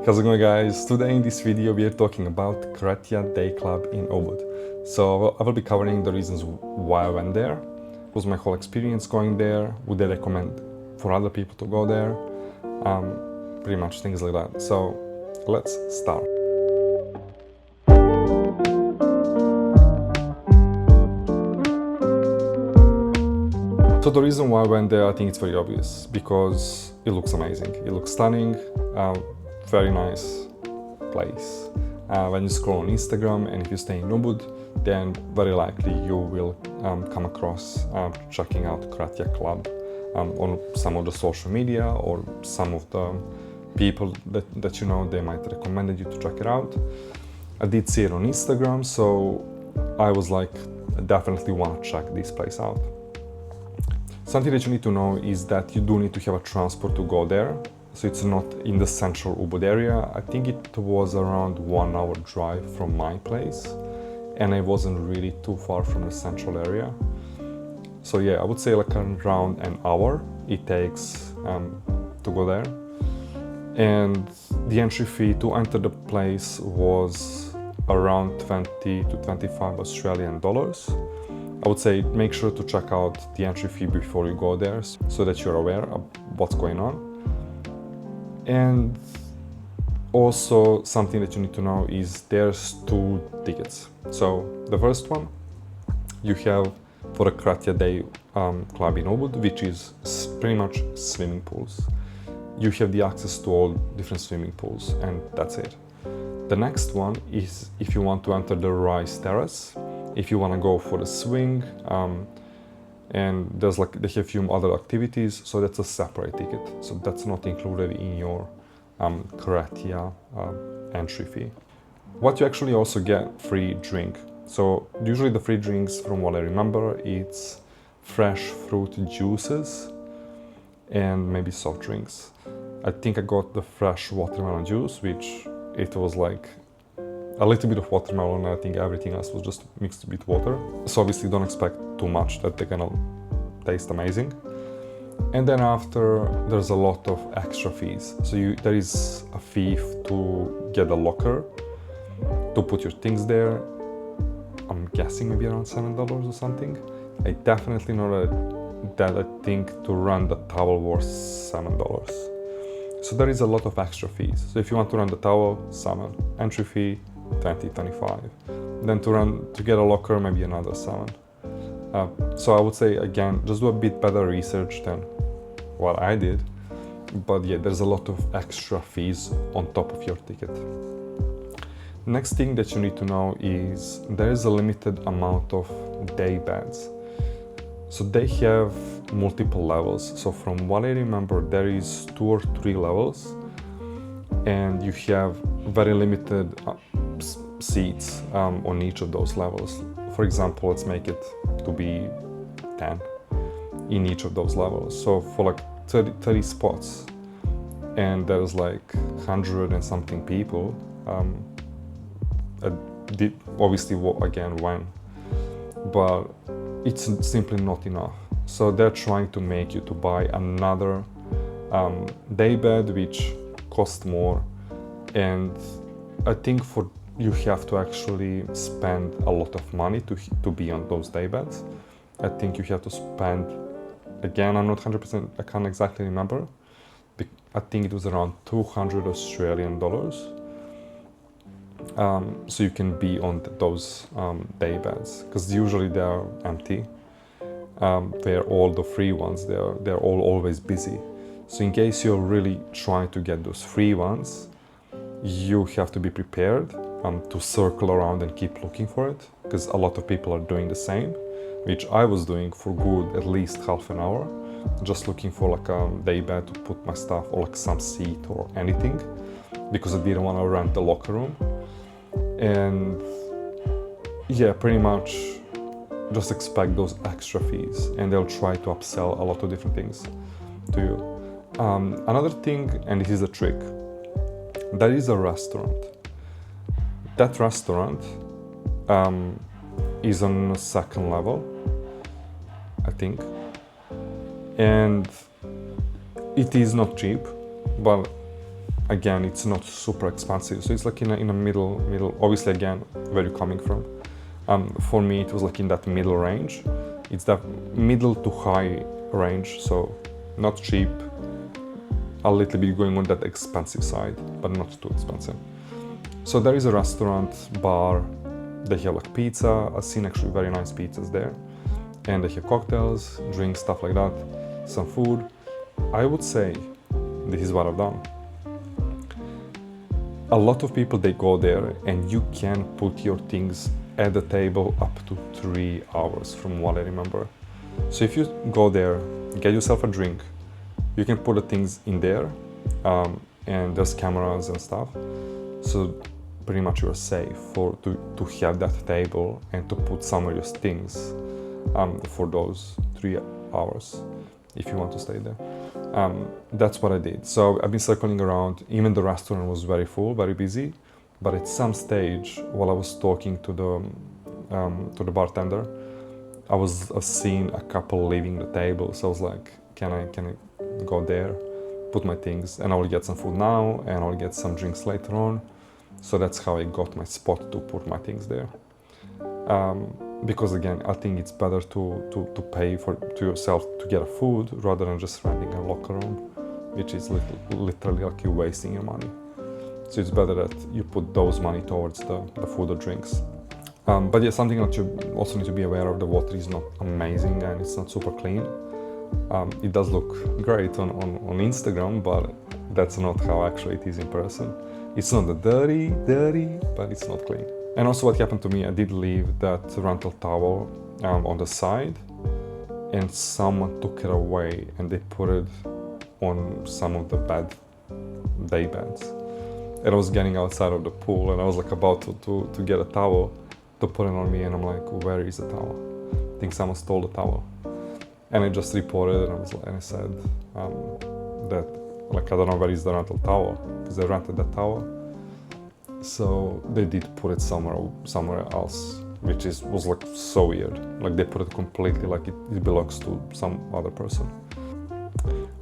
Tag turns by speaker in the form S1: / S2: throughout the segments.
S1: How's it going, guys? Today in this video we are talking about Cretya Club in Ubud. So I will be covering the reasons why I went there. What was my whole experience going there? Would I recommend for other people to go there? Pretty much things like that. So let's start. So the reason why I went there, I think it's very obvious, because it looks amazing. It looks stunning, very nice place. When you scroll on Instagram and if you stay in Ubud, then very likely you will come across checking out Cretya Club on some of the social media, or some of the people that you know, they might recommend you to check it out. I did see it on Instagram, so I was like, I definitely want to check this place out. Something that you need to know is that you do need to have a transport to go there. So it's not in the central Ubud area. I think it was around 1 hour drive from my place, and I wasn't really too far from the central area. So yeah, I would say like around an hour it takes to go there. And the entry fee to enter the place was around 20 to 25 Australian dollars. I would say make sure to check out the entry fee before you go there, so that you're aware of what's going on. And also something that you need to know is there's 2 tickets. So the first one you have for the Cretya Club in Ubud, which is pretty much swimming pools. You have the access to all different swimming pools, and that's it. The next one is if you want to enter the rice terrace, if you want to go for the swing, and there's like they have a few other activities, so that's a separate ticket. So that's not included in your Cretya entry fee. What you actually also get free drink. So usually the free drinks, from what I remember, it's fresh fruit juices and maybe soft drinks. I think I got the fresh watermelon juice, which it was like a little bit of watermelon. I think everything else was just mixed with water. So obviously don't expect too much, that they're gonna taste amazing. And then after, there's a lot of extra fees. So there is a fee to get a locker, to put your things there. I'm guessing maybe around $7 or something. I definitely know that I think to rent the towel was $7. So there is a lot of extra fees. So if you want to rent the towel, $7. Entry fee, 20, 25. Then to get a locker, maybe another $7. So I would say, again, just do a bit better research than what I did. But yeah, there's a lot of extra fees on top of your ticket. Next thing that you need to know is there is a limited amount of day beds. So they have multiple levels. So from what I remember, there is 2 or 3 levels, and you have very limited seats on each of those levels. For example, let's make it to be 10 in each of those levels. So for like 30 spots, and there's like 100 and something people, obviously again when, but it's simply not enough. So they're trying to make you to buy another day bed, which costs more, and I think you have to actually spend a lot of money to be on those day beds. I think you have to spend, again, I'm not 100%, I can't exactly remember. I think it was around 200 Australian dollars. So you can be on those day beds, because usually they are empty. They're all the free ones, they're all always busy. So in case you're really trying to get those free ones, you have to be prepared to circle around and keep looking for it, because a lot of people are doing the same, which I was doing for good at least half an hour, just looking for like a day bed to put my stuff, or like some seat or anything, because I didn't want to rent the locker room. And yeah, pretty much just expect those extra fees, and they'll try to upsell a lot of different things to you. Another thing, and this is a trick, there is a restaurant. That restaurant is on the 2nd level, I think, and it is not cheap, but again, it's not super expensive, so it's like in a middle. Obviously, again, where you're coming from. For me, it was like in that middle range. It's that middle to high range, so not cheap, a little bit going on that expensive side, but not too expensive. So there is a restaurant, bar, they have like pizza. I've seen actually very nice pizzas there. And they have cocktails, drinks, stuff like that, some food. I would say this is what I've done. A lot of people, they go there and you can put your things at the table up to 3 hours from what I remember. So if you go there, get yourself a drink, you can put the things in there, and there's cameras and stuff. So pretty much you're safe to have that table and to put some of your things for those 3 hours if you want to stay there. That's what I did. So I've been circling around. Even the restaurant was very full, very busy. But at some stage, while I was talking to the bartender, I've seen a couple leaving the table. So I was like, can I go there, put my things, and I will get some food now, and I'll get some drinks later on. So that's how I got my spot to put my things there. Because again, I think it's better to pay to yourself to get a food rather than just renting a locker room, which is literally like you're wasting your money. So it's better that you put those money towards the food or drinks. But yeah, something that you also need to be aware of, the water is not amazing and it's not super clean. It does look great on Instagram, but that's not how actually it is in person. It's not the dirty, but it's not clean. And also what happened to me, I did leave that rental towel on the side, and someone took it away and they put it on some of the day beds. And I was getting outside of the pool and I was like about to get a towel to put it on me, and I'm like, where is the towel? I think someone stole the towel. And I just reported and I said that, like, I don't know where is the rental towel, because I rented that towel. So they did put it somewhere else, which was like so weird. Like they put it completely like it belongs to some other person.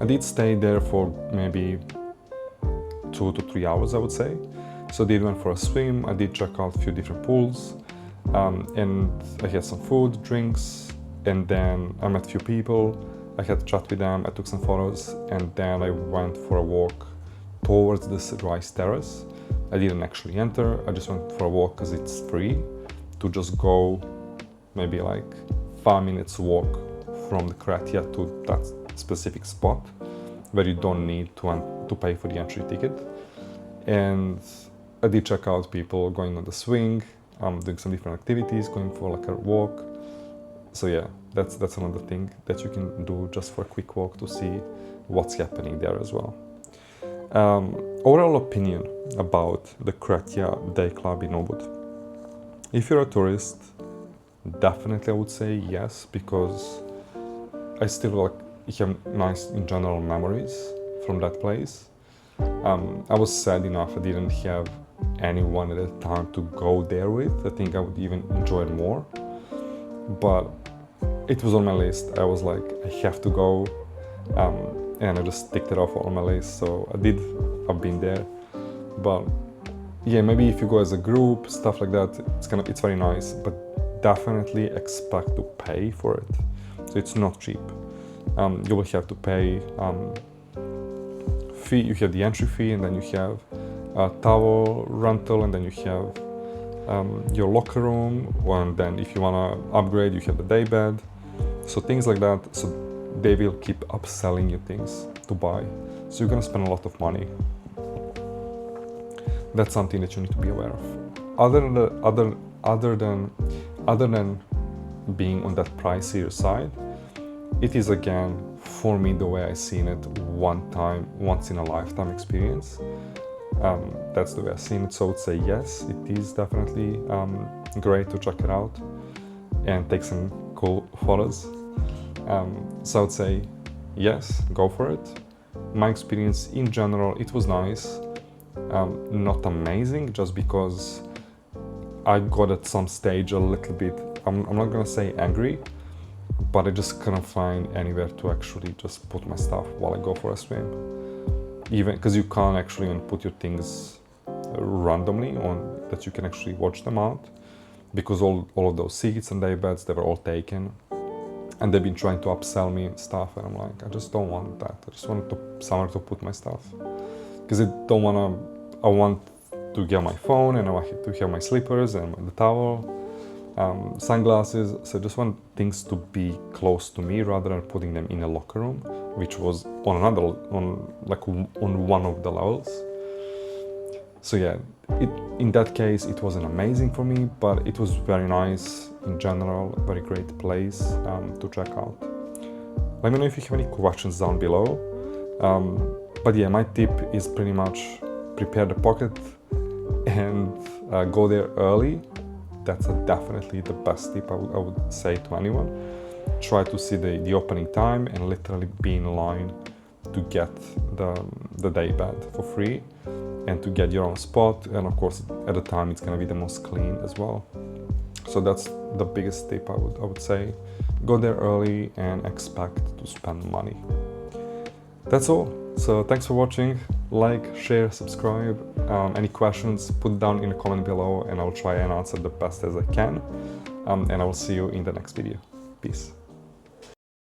S1: I did stay there for maybe 2 to 3 hours, I would say. So I did went for a swim, I did check out a few different pools, and I had some food, drinks, and then I met a few people. I had a chat with them, I took some photos, and then I went for a walk towards this rice terrace. I didn't actually enter, I just went for a walk because it's free to just go maybe like 5 minutes walk from the Cretya to that specific spot where you don't need to pay for the entry ticket. And I did check out people going on the swing, doing some different activities, going for like a walk. So yeah, that's another thing that you can do just for a quick walk to see what's happening there as well. Overall opinion about the Cretya Day Club in Ubud. If you're a tourist, definitely I would say yes, because I still have nice in general memories from that place. I was sad enough I didn't have anyone at the time to go there with. I think I would even enjoy it more. But it was on my list. I was like, I have to go. And I just ticked it off on my list, so I've been there. But yeah, maybe if you go as a group, stuff like that, it's very nice, but definitely expect to pay for it. So it's not cheap. You will have to pay fee. You have the entry fee, and then you have a towel rental, and then you have your locker room, and then if you wanna upgrade, you have the day bed. So things like that. So they will keep upselling you things to buy. So you're gonna spend a lot of money. That's something that you need to be aware of. Other than being on that pricier side, it is again, for me, the way I seen it, once in a lifetime experience. That's the way I've seen it. So I would say yes, it is definitely great to check it out and take some cool photos. So I would say yes, go for it. My experience in general, it was nice. Not amazing, just because I got at some stage a little bit, I'm not gonna say angry, but I just couldn't find anywhere to actually just put my stuff while I go for a swim. even because you can't actually even put your things randomly on that you can actually watch them out, because all of those seats and day beds, they were all taken, and they've been trying to upsell me stuff, and I'm like, I just don't want that. I just want somewhere to put my stuff, because I want to get my phone, and I want to have my slippers and the towel, sunglasses. So I just want things to be close to me rather than putting them in a locker room, which was on one of the levels. So yeah, in that case, it wasn't amazing for me, but it was very nice in general, a very great place to check out. Let me know if you have any questions down below. But yeah, my tip is pretty much prepare the pocket and go there early. That's definitely the best tip I would say to anyone. Try to see the opening time and literally be in line to get the day bed for free and to get your own spot. And of course, at the time, it's going to be the most clean as well. So that's the biggest tip I would say. Go there early and expect to spend money. That's all. So thanks for watching. Like, share, subscribe. Any questions, put down in the comment below and I'll try and answer the best as I can. And I will see you in the next video. Peace.